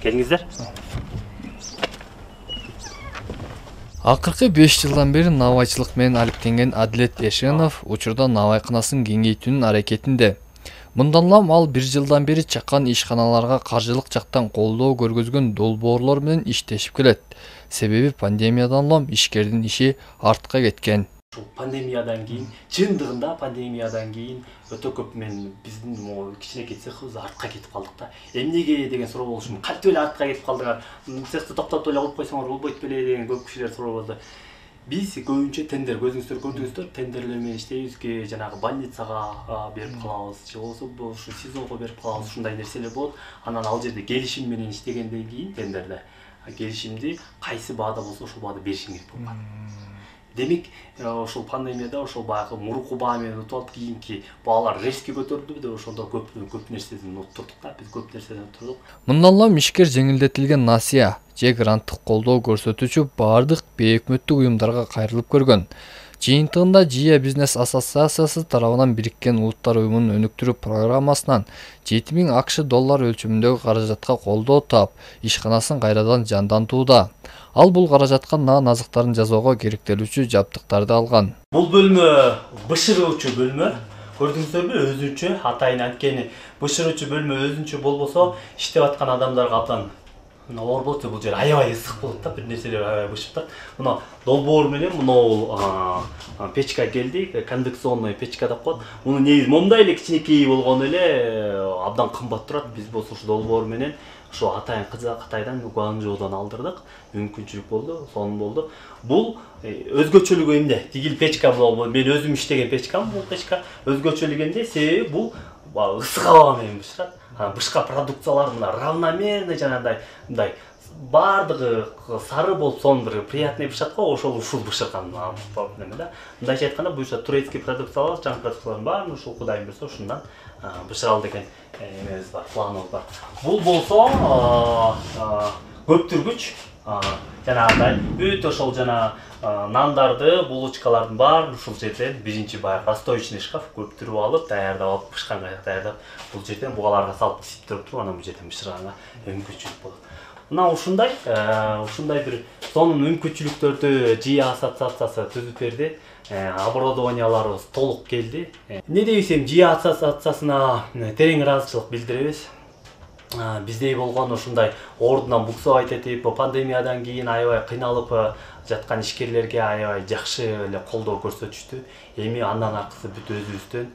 Келиңиздер. Акыркы 5 жылдан бери навайчылык менен алектенген Адилет Эшенов учурда навайканасын кеңейтүүнүн аракетинде. Мындан улам ал 1 жылдан бери чакан ишканаларга каржылык жактан колдоо көргөзгөн долбоорлор менен иштешип келет. Себеби пандемиядан улам ишкердин иши артка кеткен. Пандемиядан кийин, чындыгында пандемиядан кийин өтө көп мен биздин кичинекей цехыбыз артка кетип калдык да. Эмнеге деген суроо болушу мүмкүн. Кантип эле артка кетип калдыңар? Цехти токтотуп эле коюп койсоңор болбойт беле деген көп кишилер суроо болду. Биз көбүнчө тендер, көзүңүздөр көрдүңүздөр, тендерлер менен иштейбиз, жанагы больницага берип калабыз, же болбосо ушу СИЗОго берип калабыз, ушундай нерселер болот. Анан ал жерде келишим менен иштегенден кийин тендерде келишимди кайсы баада болсо ошол баада беришиң керек болгон. Демек, ошол пандемияда ошол баягы мурунку баа менен утуп алып кийинки баалар резко көтөрүлдү деп ошондо көп нерседен уттурдук да, биз көп нерседен уттурдук. Мындан улам ишкер жеңилдетилген насыя же гранттык колдоо көрсөтүүчү бардык бейөкмөттүк уюмдарга кайрылып көргөн. Жыйынтыгында Жия бизнес ассоциациясы тарабынан Бириккен Улуттар уюмунун өнүктүрүү программасынан 7000 АКШ доллар өлчөмүндөгү каражатка колдоо таап, ишканасын кайрадан жандантууда. Ал бул каражатка нан азыктарын жасоого керектелүүчү жабдыктарды алган. Бул бөлмө бышыруучу бөлмө. Көрдүңүздөрбү, өзүнчө атайын анткени бышыруучу бөлмө өзүнчө болбосо иштеп аткан адамдарга абдан оор болот, бул жер аябай ысык болот да, бир нерселер аябай бышып атат. Мына долбоор менен мынау печка келди, конвекционный печка деп коет. Муну негизи момундай эле кичинекей болгону эле абдан кымбат турат. Биз болсо ушу долбоор менен ушу атайын Кытайдан, Гуанчжоудон алдырдык. Мүмкүнчүлүк болду, сонун болду. Бул өзгөчөлүгү эмне? Тигил печка болобу? Мен өзүм иштеген печкам бул печка. Өзгөчөлүгү эмне? Себеби бул ысык аба менен бышырат. Бышка продукциялар мына равномерно жанагындай мындай бардыгы сары болуп, сонун бир приятный бышат го, ушул бышырган неме да. Мындайча айтканда, буюрса турецкий продукциялар, жаңы продукциялардын баарын ушул Кудайым берсе ушундан бышыралы деген эмебиз бар, планыбыз бар. Бул болсо көптүргүч, жанагындай бүт ошол жана нандарды, булочкалардын баарын ушул жерден биринчи баягы растоечный шкаф көптүрүп алып, даярдап алып, бышканга даярдап, бул жерден бугаларга салып сиптирип туруп, анан бул жерден бышырганга мүмкүнчүлүк болот. Мына ушундай бир сонун мүмкүнчүлүктөрдү Жия ассоциациясы түзүп берди. Оборудованияларыбыз толук келди. Эмне десем, Жия ассоциациясына терең ыраазычылык билдиребиз. Биздей болгон ушундай ордунан буксовать этип, пандемиядан кийин аябай кыйналып жаткан ишкерлерге аябай жакшы эле колдоо көрсөтүштү. Эми андан аркысы бүт өзүбүздөн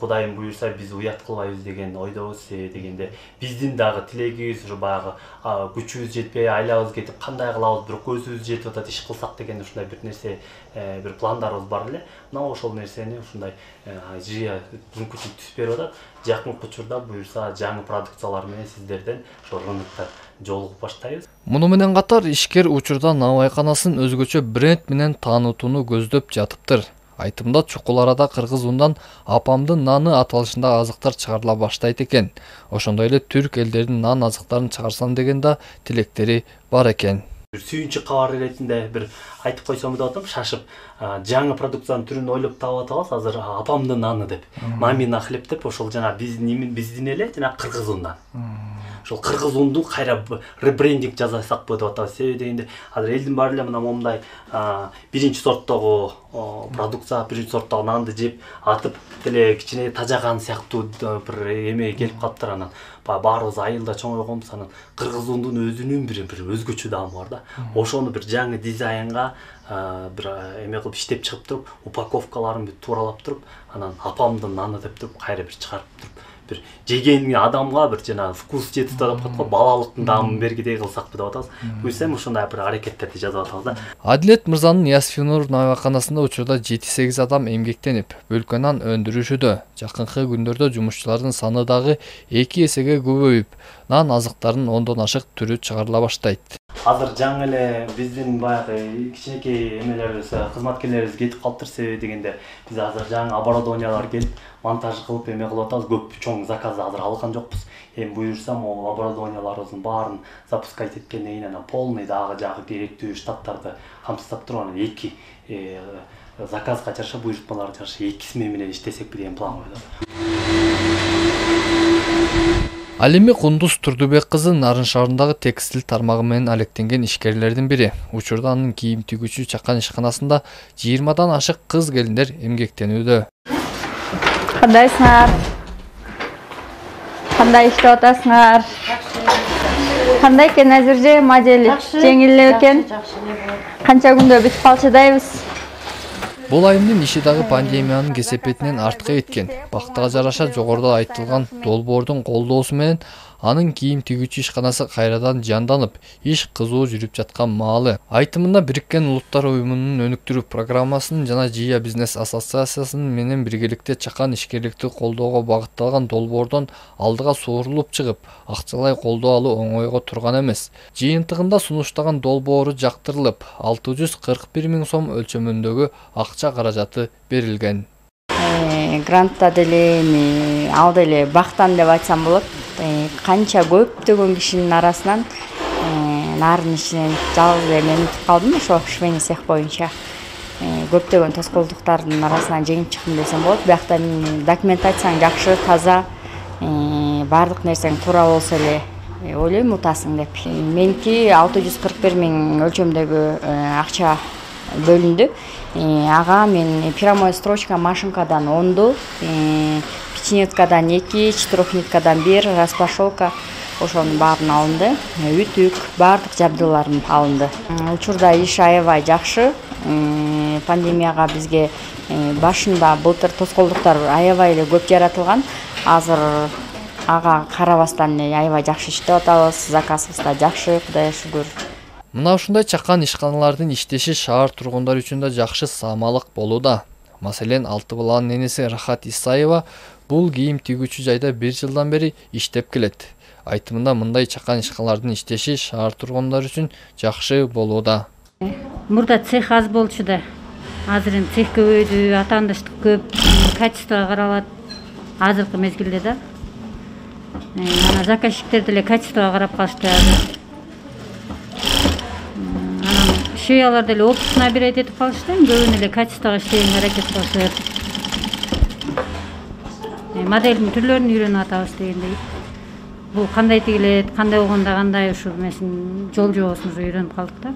Кудайым буюрса биз уят кылбайбыз деген ойдобуз. Дегенде биздин дагы тилегибиз ушу баягы күчүбүз жетпей, айлабыз кетип, кандай кылабыз, бирок көзүбүз жетип атат, иш кылсак деген ушундай бир нерсе, бир пландарыбыз бар эле. Мына ошол нерсени ушундай Жия мүмкүнчүлүк түзүп берип атат. Жакынкы учурда буюрса жаңы продукциялар менен сиздерден ошо рынокто жолугуп баштайбыз. Муну менен катар ишкер учурда навайканасын өзгөчө бренд менен таанытууну көздөп жатыптыр. Айтымда чукул арада кыргыз ундан апамдын наны аталышында азыктар чыгарыла баштайт экен. Ошондой эле түрк элдеринин нан азыктарын чыгарсам деген да тилектери бар экен. Сүйүнчү кабар иретинде бир айтып койсом деп атам, шашып, жаңы продукциянын түрүн ойлоп таап атабыз, азыр апамдын наны деп. Мамина хлеб деп, ошол жана биздин эле жана кыргыз ундан. Ошол кыргыз унду кайра ребрендинг жасасак деп атабыз. Себеби дегенде, азыр элдин баары эле мына момундай биринчи сорттогу продукция, биринчи сорттогу нанды жеп, атып деле кичине тажаган сыяктуу бир эме келип калыптыр. Анан баарыбыз айылда чоңойгонбуз, анан кыргыз ундун өзүнүн бир өзгөчө даамы бар да. Ошону бир жаңы дизайнга бир эме кылып иштеп чыгып туруп, упаковкаларын бүт тууралап туруп, анан апамдын наны деп туруп кайра бир чыгарып туруп, бир жеген адамга бир жана вкус жетип деп коет го, балалыктын даамын бергидей кылсак деп атабыз. Буюрса ушундай бир аракеттерди жасап атабыз да. Адилет мырзанын Ясфинур навайканасында учурда 7-8 адам эмгектенип, бөлкө нан өндүрүшүүдө. Жакынкы күндөрдө жумушчулардын саны дагы 2 эсеге көбөйүп, нан азыктарынын 10дон ашык түрү чыгарыла баштайт. Азыр жаңы эле биздин баягы кичинекей эмелерибиз, кызматкерлерибиз кетип калыптыр. Себеби дегенде биз азыр жаңы оборудованиялар келип, монтаж кылып эме кылып атабыз. Көп чоң заказды азыр алган жокпуз. Эми буюрса, могу оборудованияларыбыздын баарын запускать эткенден кийин анан полный дагы керектүү штаттарды камсыздап туруп, анан 2 заказга жараша, буйртмаларга жараша 2 смена менен иштесекпи деген план койдук. Ал эми Кундуз Турдубек кызы Нарын шаарындагы текстиль тармагы менен алектенген ишкерлердин бири. Учурда анын кийим тигүүчү чакан ишканасында 20дан ашык кыз келиндер эмгектенүүдө. Кандайсыңар? Кандай иштеп атасыңар? Кандай экен азыр модель? Жеңил экен? Канча күндө бүтүп калчыдайбыз? Бул айымдын иши дагы пандемиянын кесепетинен артка кеткен. Бактыга жараша жогоруда айтылган долбоордун колдоосу менен анын кийим тигүүчү ишканасы кайрадан жанданып, иш кызуу жүрүп жаткан маалы. Айтымында Бириккен Улуттар уюмунун өнүктүрүү программасынын жана Жия бизнес ассоциациясынын менен биргеликте чакан ишкерликти колдоого багытталган долбоордон алдыга суурулуп чыгып, акчалай колдоо алуу оңойго турган эмес. Жыйынтыгында сунуштаган долбоору жактырылып, 641 000 сом өлчөмүндөгү акча каражаты берилген. Грантта деле ал деле бактан деп айтсам болот. Канча көптөгөн кишинин арасынан нарын ишинен жалгыз мен утуп калдым ошо швейный цех боюнча. Көптөгөн тоскоолдуктардын арасынан жеңип чыктым десем болот. Биякта документацияң жакшы, таза, баардык нерсең туура болсо эле ойлойм утасың деп. Меники 641 000 өлчөмдөгү акча бөлүндү. Ага мен прямой строчка машинкадан 10ду, печенеткадан 2, четырехниткадан 1, распашолка ошонун баарын алынды. Үтүк, баардык жабдууларым алынды. Учурда иш аябай жакшы. Пандемияга бизге башында былтыр тоскоолдуктар аябай эле көп жаратылган. Азыр ага карабастан аябай жакшы иштеп атабыз. Заказыбыз да жакшы, Кудайга шүгүр. Мына ушундай чакан ишканалардын иштеши шаар тургундары үчүн да жакшы саамалык болууда. Маселен, 6 баланын энеси Рахат Исаева бул кийим тигүүчү жайда 1 жылдан бери иштеп келет. Айтымында мындай чакан ишканалардын иштеши шаар тургундары үчүн жакшы болууда. Мурда цех аз болчу да. Азыр цех көбөйдү, атаандаштык көп, качество каралат. Азыркы мезгилде да. Ана заказчиктер деле качествого карап калышты азыр. Швеялар деле опытына берет этип калышты, көбүн эле качествого иштегенге аракет кылышат. Моделдин түрлөрүн үйрөнүп атабыз дегендей. Бул кандай тигилет, кандай болгондо кандай ушу эмесин жол жобосун үйрөнүп калдык да.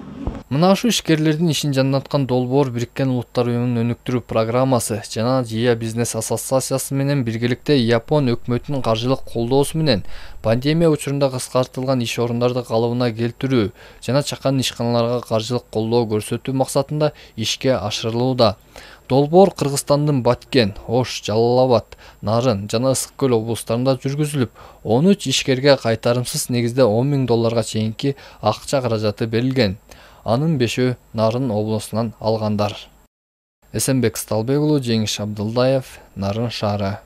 Мына ушу ишкерлердин ишин жандаткан долбоор Бириккен Улуттар уюмунун өнүктүрүү программасы жана Жия бизнес ассоциациясы менен биргеликте Япон өкмөтүнүн каржылык колдоосу менен пандемия учурунда кыскартылган иш орундарды калыбына келтирүү жана чакан ишканаларга каржылык колдоо көрсөтүү максатында ишке ашырылууда. Долбоор Кыргызстандын Баткен, Ош, Жалал Абад, Нарын жана Ысык Көл облустарында жүргүзүлүп, 13 ишкерге кайтарымсыз негизде $10 000 чейинки акча каражаты берилген. Анын 5-өө Нарын облусунан алгандар. Эсенбек Сталбек уулу, Жеңиш Абдылдаев, Нарын шаары.